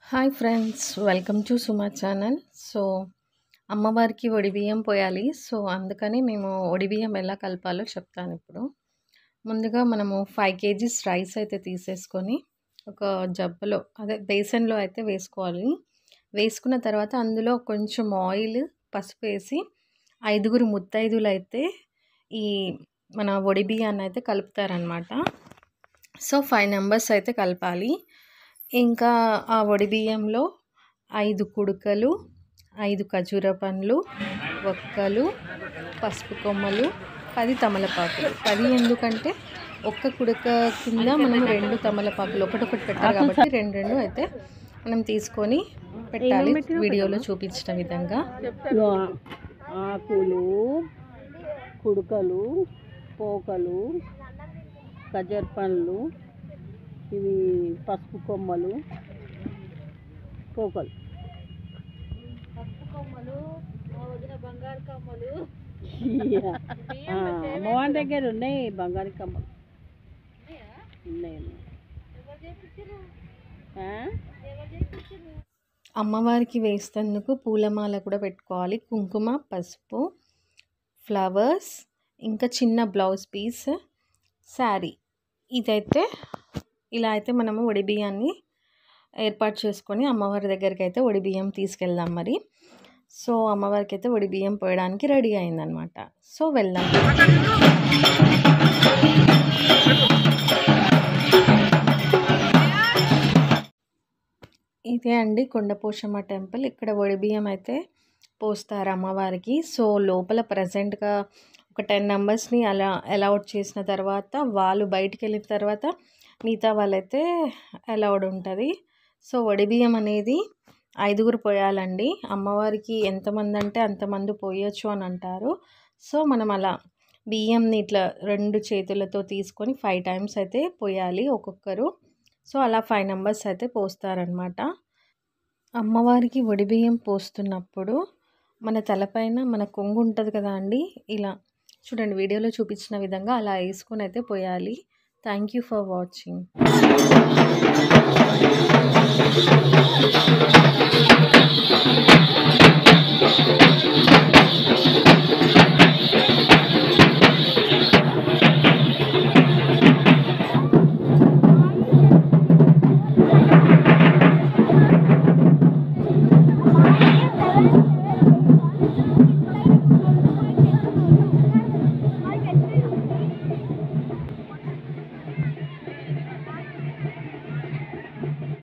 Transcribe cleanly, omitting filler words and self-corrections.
Hi friends, welcome to Suma channel. So అమ్మవారికి ఒడిబియ్యం పోయాలి. So అందుకని మేము ఒడిబియ్యం ఎలా కలపాలో చెప్తాను ఇప్పుడు. ముందుగా మనము 5 kgs రైస్ అయితే తీసేసుకొని ఒక జబ్బలో అదే బేసన్లో అయితే వేసుకోవాలి. వేసుకున్న తర్వాత అందులో కొంచెం ఆయిల్, పసుపు వేసి 5 ముత్తైదులు అయితే ఈ మన ఒడిబియ్యాన్ని అయితే కలుపుతారనమాట. సో 5 మెంబర్స్ అయితే కలపాలి. ఇంకా ఆ ఒడిబియ్యంలో 5 కుడుకలు, 5 ఖర్జూర పండ్లు, ఒక్కలు, పసుపు కొమ్మలు, 10 తమలపాకులు. 10 ఎందుకంటే ఒక్క కుడక కింద మనం 2 తమలపాకులు ఒకటొకటి పెట్టాలి కాబట్టి 2 అయితే మనం తీసుకొని పెట్టాలి వీడియోలో చూపించిన విధంగా. ఆకులు, కుడుకలు, పోకలు, ఖర్జూర పండ్లు, ఇవి పసుపు కొమ్మలు, పోకలు, బంగారు కమ్మలు. అమ్మవారి దగ్గర ఉన్నాయి బంగారు కమ్మలు ఉన్నాయి. అమ్మవారికి వేసేందుకు పూలమాల కూడా పెట్టుకోవాలి. కుంకుమ, పసుపు, ఫ్లవర్స్, ఇంకా చిన్న బ్లౌజ్ పీస్, శారీ. ఇదైతే ఇలా అయితే మనము ఒడిబియ్యాన్ని ఏర్పాటు చేసుకొని అమ్మవారి దగ్గరికి అయితే ఒడిబియ్యం తీసుకెళ్దాం మరి. సో అమ్మవారికి అయితే ఒడిబియ్యం పోయడానికి రెడీ అయిందనమాట. సో వెళ్దాం. ఇదే అండి కొండపోషమ్మ టెంపుల్. ఇక్కడ ఒడిబియ్యం అయితే పోస్తారు అమ్మవారికి. సో లోపల ప్రజెంట్గా ఒక 10 మెంబర్స్ని అలా అలౌడ్ చేసిన తర్వాత వాళ్ళు బయటికి వెళ్ళిన తర్వాత మిగతా వాళ్ళైతే అలౌడ్ ఉంటుంది. సో ఒడిబియ్యం అనేది 5 పోయాలండి. అమ్మవారికి ఎంతమంది అంటే అంతమంది పోయొచ్చు అని అంటారు. సో మనం అలా బియ్యంని ఇట్లా 2 చేతులతో తీసుకొని 5 టైమ్స్ అయితే పోయాలి ఒక్కొక్కరు. సో అలా 5 మెంబర్స్ అయితే పోస్తారనమాట. అమ్మవారికి ఒడిబియ్యం పోస్తున్నప్పుడు మన తలపైన మన కొంగు ఉంటుంది కదా అండి, ఇలా చూడండి వీడియోలో చూపించిన విధంగా అలా వేసుకొని అయితే పోయాలి. Thank you for watching.